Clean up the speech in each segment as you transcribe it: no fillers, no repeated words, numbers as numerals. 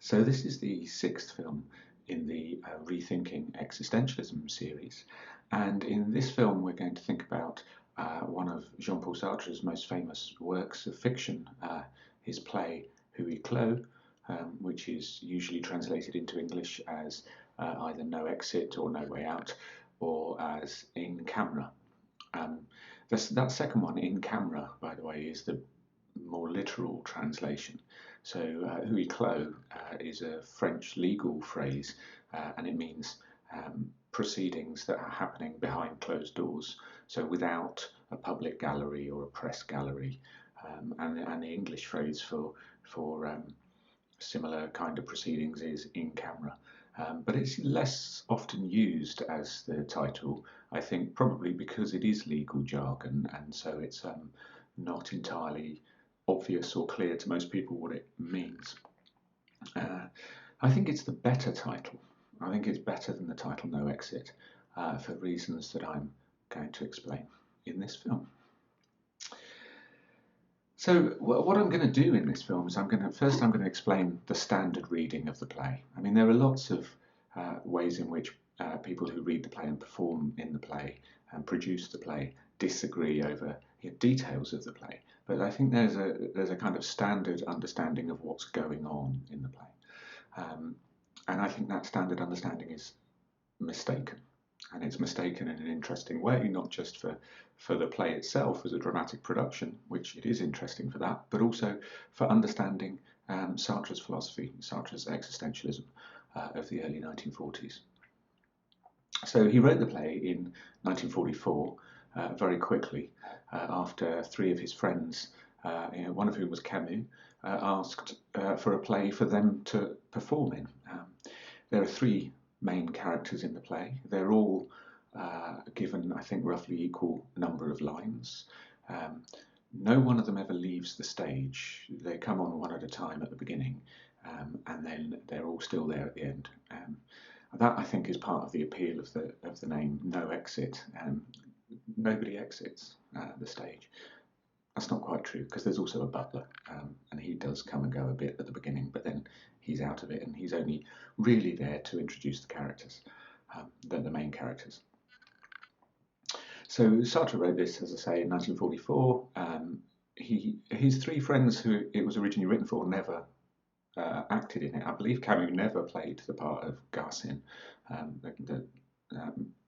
So this is the sixth film in the Rethinking Existentialism series, and in this film we're going to think about one of Jean-Paul Sartre's most famous works of fiction, his play Huis Clos, which is usually translated into English as either No Exit or No Way Out, or as In Camera. That second one, In Camera, by the way, is the more literal translation. So huis clos is a French legal phrase, and it means proceedings that are happening behind closed doors, so without a public gallery or a press gallery. And the English phrase for similar kind of proceedings is in camera. But it's less often used as the title, I think, probably because it is legal jargon, and so it's not entirely obvious or clear to most people what it means. I think it's the better title. I think it's better than the title No Exit, for reasons that I'm going to explain in this film. So what I'm going to do in this film is I'm going to explain the standard reading of the play. I mean, there are lots of ways in which people who read the play and perform in the play and produce the play disagree over details of the play. But I think there's a kind of standard understanding of what's going on in the play. And I think that standard understanding is mistaken. And it's mistaken in an interesting way, not just for the play itself as a dramatic production, which it is interesting for that, but also for understanding Sartre's philosophy, Sartre's existentialism of the early 1940s. So he wrote the play in 1944, very quickly, after three of his friends, one of whom was Camus, asked for a play for them to perform in. There are three main characters in the play. They're all given, I think, roughly equal number of lines. No one of them ever leaves the stage. They come on one at a time at the beginning, and then they're all still there at the end. That, I think, is part of the appeal of the name No Exit. Nobody exits the stage. That's not quite true, because there's also a butler, and he does come and go a bit at the beginning, but then he's out of it, and he's only really there to introduce the characters, the main characters. So Sartre wrote this, as I say, in 1944. His three friends who it was originally written for never acted in it. I believe Camus never played the part of Garcin, the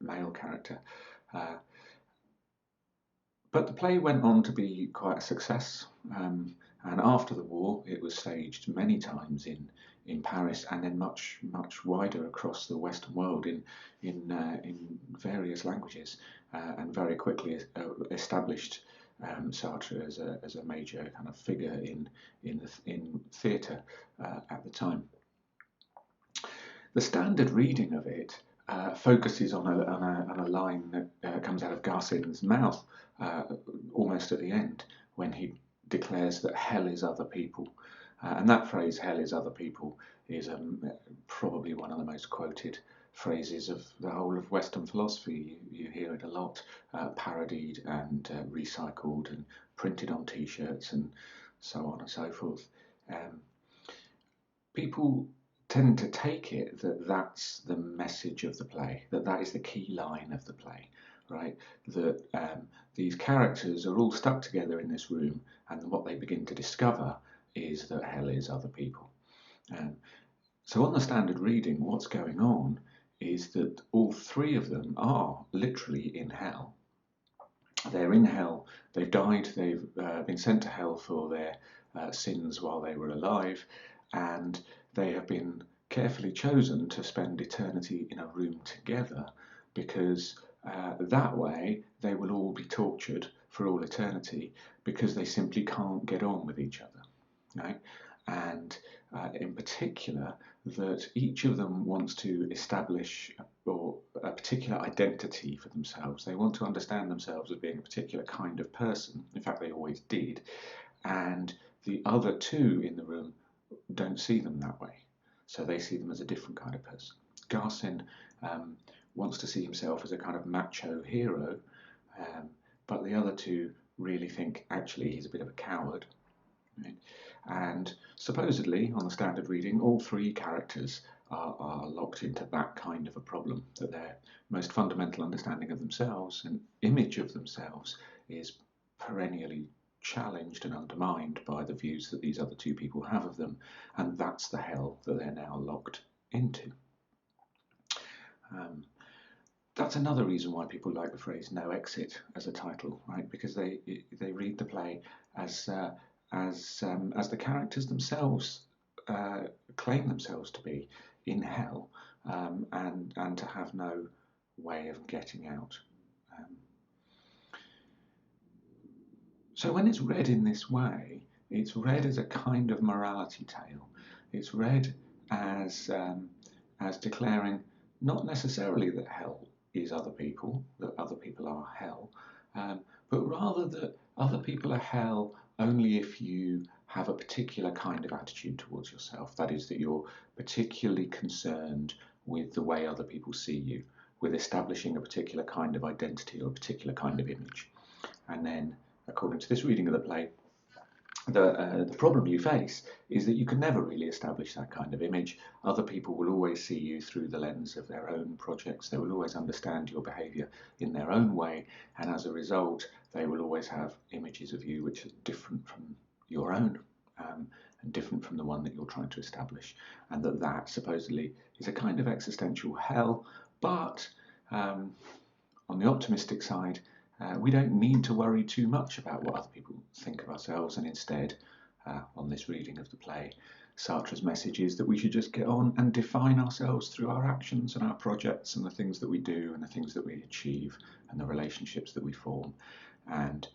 male character. But the play went on to be quite a success, and after the war it was staged many times in Paris, and then much wider across the Western world in various languages, and very quickly established Sartre as a major kind of figure in theatre at the time. The standard reading of it focuses on a line that comes out of Garcin's mouth almost at the end, when he declares that hell is other people. And that phrase, hell is other people, is probably one of the most quoted phrases of the whole of Western philosophy. You hear it a lot, parodied and recycled and printed on t-shirts and so on and so forth. People tend to take it that that's the message of the play, that is the key line of the play, right? That these characters are all stuck together in this room, and what they begin to discover is that hell is other people. So on the standard reading, what's going on is that all three of them are literally in hell. They're in hell, they've died, they've been sent to hell for their sins while they were alive, and they have been carefully chosen to spend eternity in a room together, because that way they will all be tortured for all eternity, because they simply can't get on with each other, right? And in particular, that each of them wants to establish a particular identity for themselves. They want to understand themselves as being a particular kind of person. In fact, they always did. And the other two in the room don't see them that way. So they see them as a different kind of person. Garcin wants to see himself as a kind of macho hero, but the other two really think actually he's a bit of a coward, Right? And supposedly, on the standard reading, all three characters are locked into that kind of a problem, that their most fundamental understanding of themselves and image of themselves is perennially challenged and undermined by the views that these other two people have of them, and that's the hell that they're now locked into. Um, that's another reason why people like the phrase "no exit" as a title, right? Because they read the play as as the characters themselves claim themselves to be in hell, and to have no way of getting out. Um, so when it's read in this way, it's read as a kind of morality tale. It's read as declaring not necessarily that hell is other people, that other people are hell, but rather that other people are hell only if you have a particular kind of attitude towards yourself. That is, that you're particularly concerned with the way other people see you, with establishing a particular kind of identity or a particular kind of image. And then, according to this reading of the play, the problem you face is that you can never really establish that kind of image. Other people will always see you through the lens of their own projects. They will always understand your behaviour in their own way, and as a result, they will always have images of you which are different from your own, and different from the one that you're trying to establish. And that supposedly is a kind of existential hell, but on the optimistic side, we don't need to worry too much about what other people think of ourselves, and instead, on this reading of the play, Sartre's message is that we should just get on and define ourselves through our actions and our projects and the things that we do and the things that we achieve and the relationships that we form. And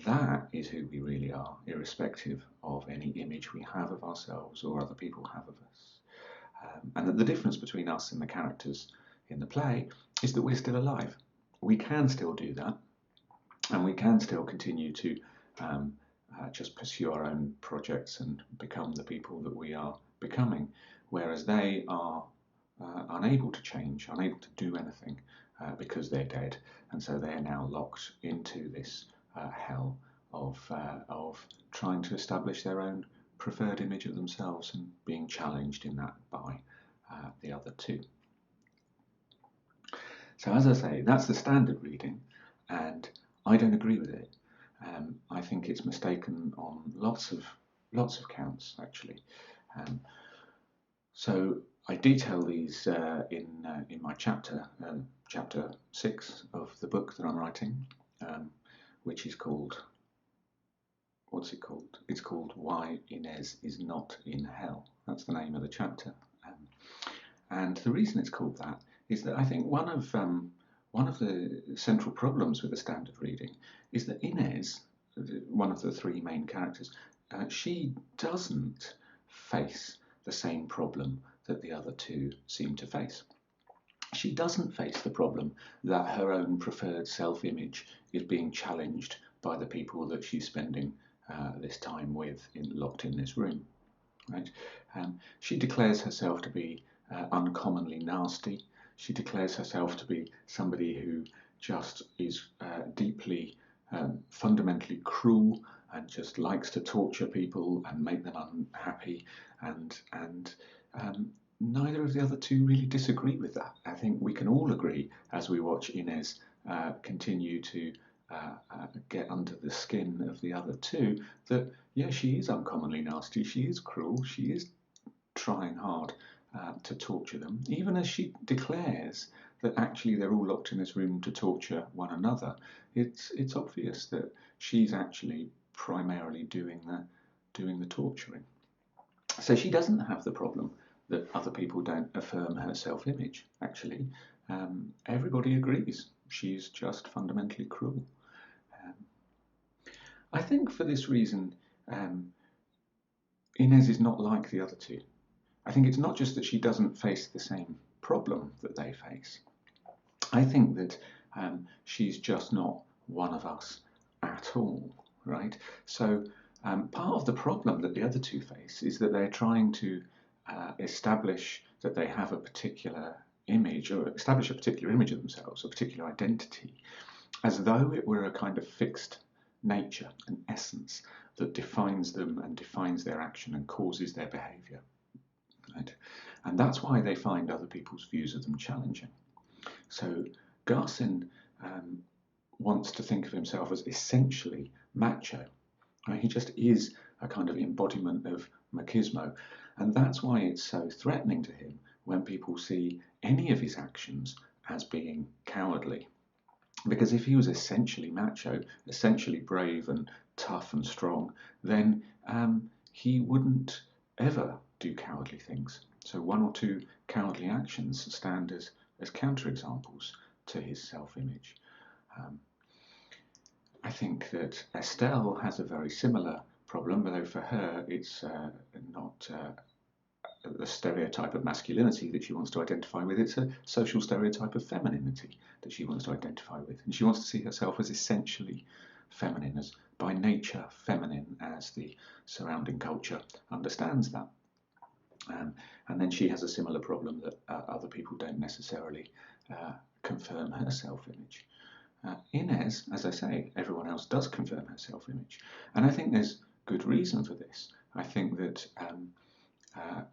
that is who we really are, irrespective of any image we have of ourselves or other people have of us. And that the difference between us and the characters in the play is that we're still alive. We can still do that, and we can still continue to just pursue our own projects and become the people that we are becoming, whereas they are unable to change, unable to do anything because they're dead, and so they are now locked into this hell of trying to establish their own preferred image of themselves and being challenged in that by the other two. So as I say, that's the standard reading, and I don't agree with it. I think it's mistaken on lots of counts, actually. So I detail these in my chapter 6 of the book that I'm writing, which is called, what's it called? It's called "Why Inez is Not in Hell." That's the name of the chapter. And the reason it's called that is that I think one of the central problems with the standard reading is that Inez, one of the three main characters, she doesn't face the same problem that the other two seem to face. She doesn't face the problem that her own preferred self-image is being challenged by the people that she's spending this time with, locked in this room. Right? She declares herself to be uncommonly nasty. She declares herself to be somebody who just is deeply, fundamentally cruel and just likes to torture people and make them unhappy. And neither of the other two really disagree with that. I think we can all agree as we watch Inez continue to get under the skin of the other two that, yeah, she is uncommonly nasty, she is cruel, she is trying hard to torture them, even as she declares that actually they're all locked in this room to torture one another. It's obvious that she's actually primarily doing the torturing. So she doesn't have the problem that other people don't affirm her self-image. Actually, everybody agrees she's just fundamentally cruel. I think for this reason, Inez is not like the other two. I think it's not just that she doesn't face the same problem that they face. I think that she's just not one of us at all, right? So part of the problem that the other two face is that they're trying to establish that they have a particular image, or establish a particular image of themselves, a particular identity, as though it were a kind of fixed nature, an essence, that defines them and defines their action and causes their behaviour. Right? And that's why they find other people's views of them challenging. So Garcin wants to think of himself as essentially macho. Right? He just is a kind of embodiment of machismo. And that's why it's so threatening to him when people see any of his actions as being cowardly. Because if he was essentially macho, essentially brave and tough and strong, then he wouldn't ever do cowardly things. So one or two cowardly actions stand as counterexamples to his self-image. I think that Estelle has a very similar problem, although for her it's not the stereotype of masculinity that she wants to identify with, it's a social stereotype of femininity that she wants to identify with. And she wants to see herself as essentially feminine, as by nature feminine, as the surrounding culture understands that. And then she has a similar problem that other people don't necessarily confirm her self-image. Inez, as I say, everyone else does confirm her self-image. And I think there's good reason for this. I think that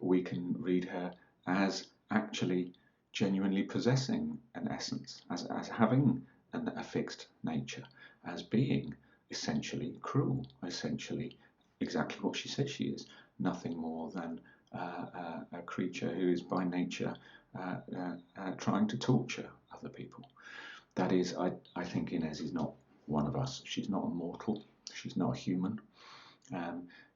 we can read her as actually genuinely possessing an essence, as having a fixed nature, as being essentially cruel, essentially exactly what she said she is, nothing more than a creature who is by nature trying to torture other people. That is, I think Inez is not one of us. She's not a mortal. She's not a human.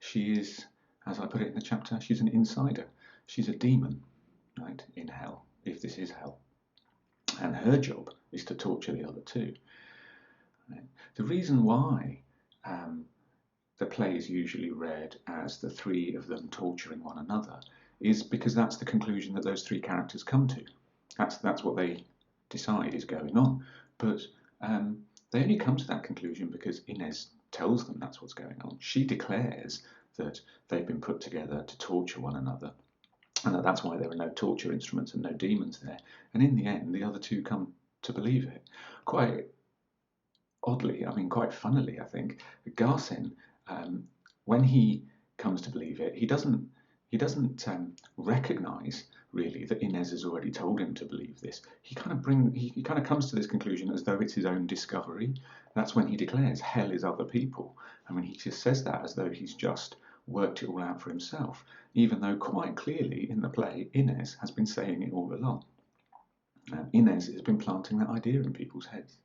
She is, as I put it in the chapter, she's an insider. She's a demon, right, in hell, if this is hell. And her job is to torture the other two. Right? The reason why the play is usually read as the three of them torturing one another is because that's the conclusion that those three characters come to. That's what they decide is going on. But they only come to that conclusion because Inez tells them that's what's going on. She declares that they've been put together to torture one another, and that's why there are no torture instruments and no demons there. And in the end, the other two come to believe it. Quite oddly, I mean, quite funnily, I think, Garcin, when he comes to believe it, he doesn't recognise really that Inez has already told him to believe this. He kind of comes to this conclusion as though it's his own discovery. That's when he declares hell is other people. I mean, he just says that as though he's just worked it all out for himself, even though quite clearly in the play Inez has been saying it all along. Inez has been planting that idea in people's heads,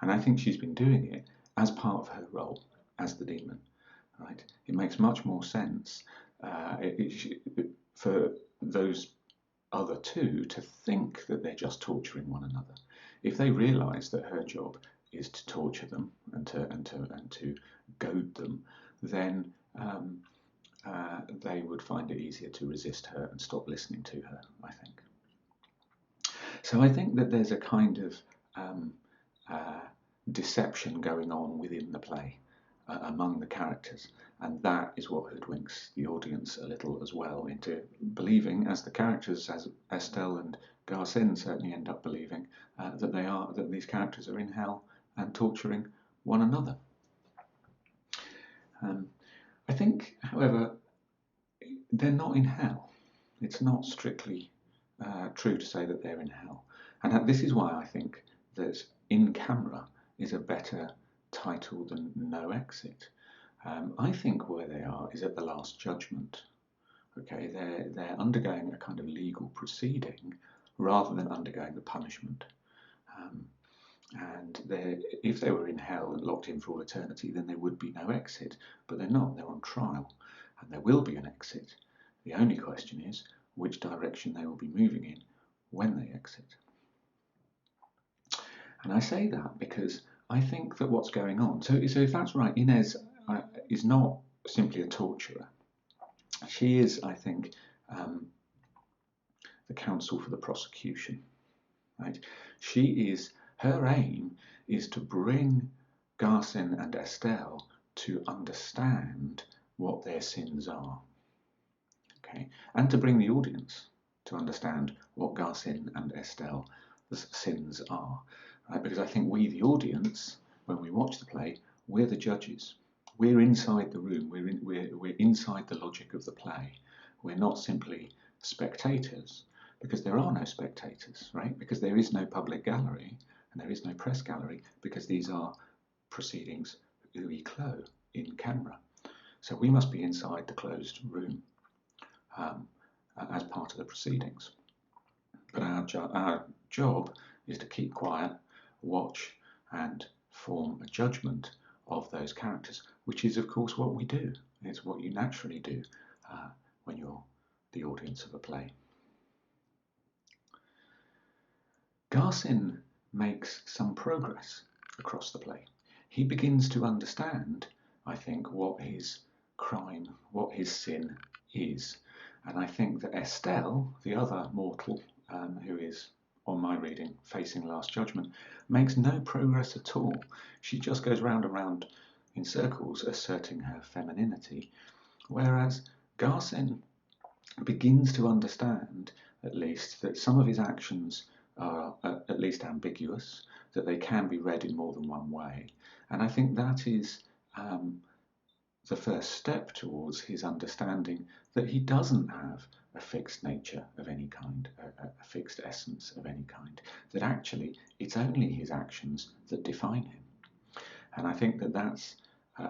and I think she's been doing it as part of her role as the demon. Right? It makes much more sense for those other two to think that they're just torturing one another. If they realise that her job is to torture them and to goad them, then they would find it easier to resist her and stop listening to her, I think. So I think that there's a kind of deception going on within the play among the characters, and that is what hoodwinks the audience a little as well into believing, as the characters, as Estelle and Garcin certainly end up believing, that these characters are in hell and torturing one another. I think, however, they're not in hell. It's not strictly true to say that they're in hell, and this is why I think that In Camera is a better title than No Exit. I think where they are is at the Last Judgment. Okay, they're undergoing a kind of legal proceeding rather than undergoing the punishment. And if they were in hell and locked in for all eternity, then there would be no exit. But they're not. They're on trial, and there will be an exit. The only question is which direction they will be moving in when they exit. And I say that because I think that what's going on, so if that's right, Inez is not simply a torturer. She is, I think, the counsel for the prosecution. Right? Her aim is to bring Garcin and Estelle to understand what their sins are. Okay? And to bring the audience to understand what Garcin and Estelle's sins are. Right? Because I think we, the audience, when we watch the play, we're the judges. we're inside the room, we're inside the logic of the play. We're not simply spectators, because there are no spectators, right? Because there is no public gallery and there is no press gallery, because these are proceedings Huis Clos, in camera. So we must be inside the closed room as part of the proceedings. But our job is to keep quiet, watch, and form a judgment of those characters, which is, of course, what we do. It's what you naturally do when you're the audience of a play. Garcin makes some progress across the play. He begins to understand, I think, what his crime, what his sin is. And I think that Estelle, the other mortal, who is, on my reading, facing Last Judgment, makes no progress at all. She just goes round and round in circles, asserting her femininity, whereas Garcin begins to understand, at least, that some of his actions are at least ambiguous, that they can be read in more than one way. And I think that is the first step towards his understanding that he doesn't have a fixed nature of any kind, a fixed essence of any kind, that actually it's only his actions that define him. And I think that that's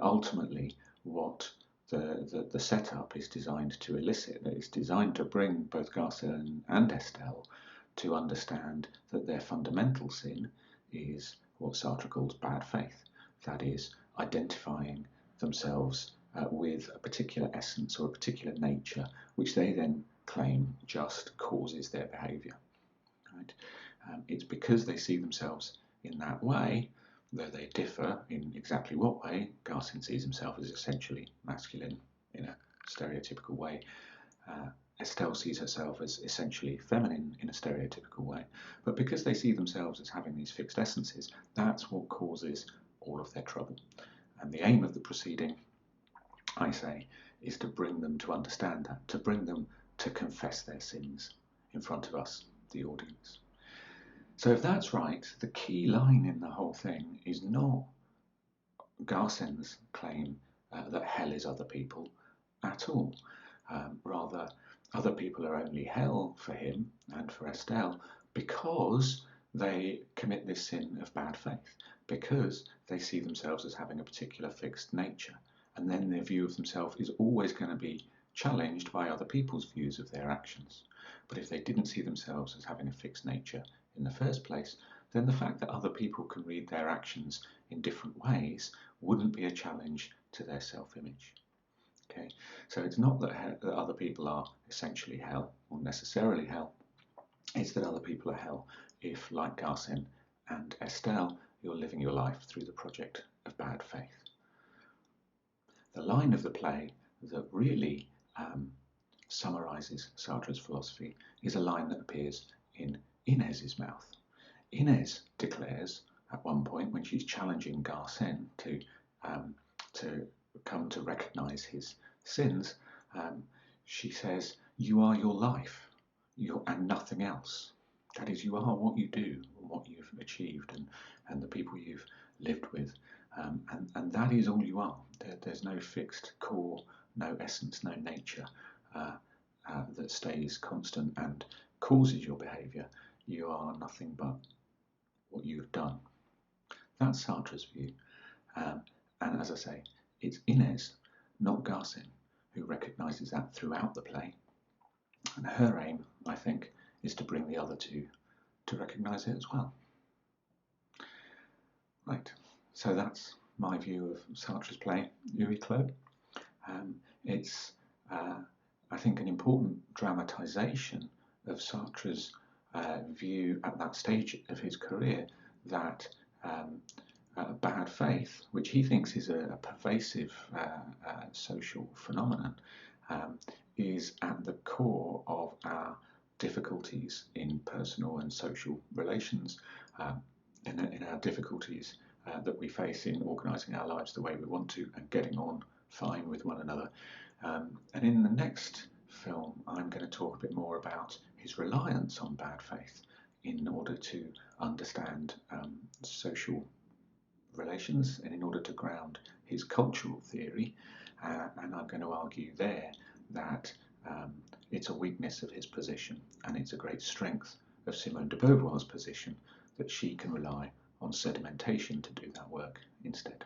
ultimately what the setup is designed to elicit. That it's designed to bring both Garcin and Estelle to understand that their fundamental sin is what Sartre calls bad faith. That is, identifying themselves with a particular essence or a particular nature, which they then claim just causes their behaviour. Right? It's because they see themselves in that way, though they differ in exactly what way. Garcin sees himself as essentially masculine in a stereotypical way. Estelle sees herself as essentially feminine in a stereotypical way. But because they see themselves as having these fixed essences, that's what causes all of their trouble. And the aim of the proceeding, I say, is to bring them to understand that, to bring them to confess their sins in front of us, the audience. So if that's right, the key line in the whole thing is not Garcin's claim that hell is other people at all. Rather, other people are only hell for him and for Estelle because they commit this sin of bad faith, because they see themselves as having a particular fixed nature, and then their view of themselves is always going to be challenged by other people's views of their actions. But if they didn't see themselves as having a fixed nature in the first place, then the fact that other people can read their actions in different ways wouldn't be a challenge to their self-image. Okay, so it's not that other people are essentially hell or necessarily hell. It's that other people are hell if, like Garcin and Estelle, you're living your life through the project of bad faith. The line of the play that really summarises Sartre's philosophy is a line that appears in Inez's mouth. Inez declares at one point, when she's challenging Garcin to come to recognise his sins, she says, "You are your life, and nothing else. That is, you are what you do, and what you've achieved, and the people you've lived with, and that is all you are. There's no fixed core, no essence, no nature that stays constant and causes your behaviour. You are nothing but what you've done." That's Sartre's view. And as I say, it's Inez, not Garcin, who recognises that throughout the play. And her aim, I think, is to bring the other two to recognise it as well. Right, so that's my view of Sartre's play, Huis Clos. It's, I think, an important dramatisation of Sartre's view at that stage of his career that bad faith, which he thinks is a pervasive social phenomenon, is at the core of our difficulties in personal and social relations, in our difficulties that we face in organising our lives the way we want to and getting on fine with one another. And in the next film, I'm going to talk a bit more about his reliance on bad faith in order to understand social relations and in order to ground his cultural theory, and I'm going to argue there that it's a weakness of his position, and it's a great strength of Simone de Beauvoir's position that she can rely on sedimentation to do that work instead.